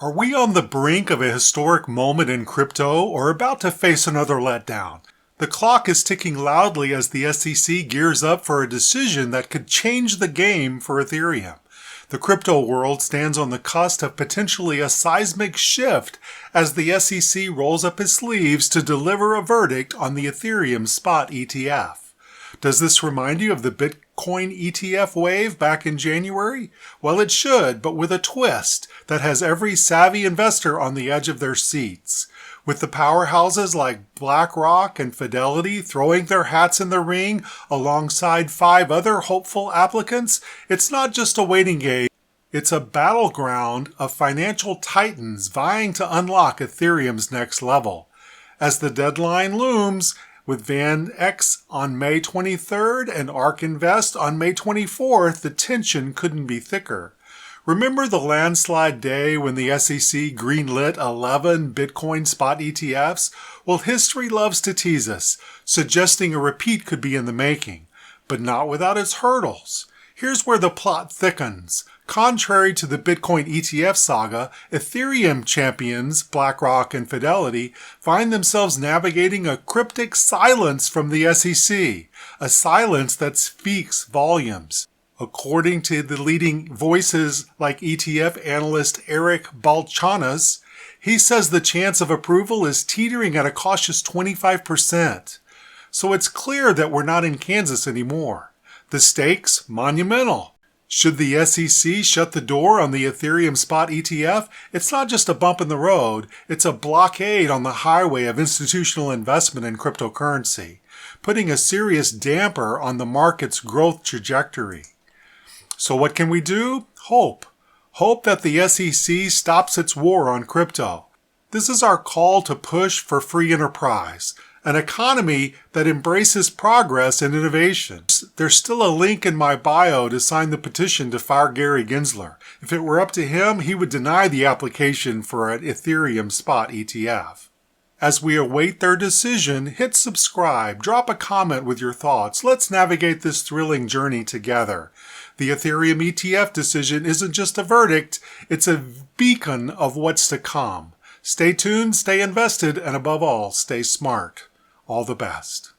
Are we on the brink of a historic moment in crypto or about to face another letdown? The clock is ticking loudly as the SEC gears up for a decision that could change the game for Ethereum. The crypto world stands on the cusp of potentially a seismic shift as the SEC rolls up its sleeves to deliver a verdict on the Ethereum spot ETF. Does this remind you of the Bitcoin ETF wave back in January? Well, it should, but with a twist that has every savvy investor on the edge of their seats. With the powerhouses like BlackRock and Fidelity throwing their hats in the ring alongside 5 other hopeful applicants, it's not just a waiting game. It's a battleground of financial titans vying to unlock Ethereum's next level. As the deadline looms, with VanEck on May 23rd and ARK Invest on May 24th, the tension couldn't be thicker. Remember the landslide day when the SEC greenlit 11 Bitcoin spot ETFs? Well, history loves to tease us, suggesting a repeat could be in the making, but not without its hurdles. Here's where the plot thickens. Contrary to the Bitcoin ETF saga, Ethereum champions BlackRock and Fidelity find themselves navigating a cryptic silence from the SEC, a silence that speaks volumes. According to the leading voices like ETF analyst Eric Balchunas, he says the chance of approval is teetering at a cautious 25%. So it's clear that we're not in Kansas anymore. The stakes, monumental. Should the SEC shut the door on the Ethereum spot ETF, it's not just a bump in the road, it's a blockade on the highway of institutional investment in cryptocurrency, putting a serious damper on the market's growth trajectory. So what can we do? Hope. Hope that the SEC stops its war on crypto. This is our call to push for free enterprise, an economy that embraces progress and innovation. There's still a link in my bio to sign the petition to fire Gary Gensler. If it were up to him, he would deny the application for an Ethereum spot ETF. As we await their decision, hit subscribe, drop a comment with your thoughts. Let's navigate this thrilling journey together. The Ethereum ETF decision isn't just a verdict, it's a beacon of what's to come. Stay tuned, stay invested, and above all, stay smart. All the best.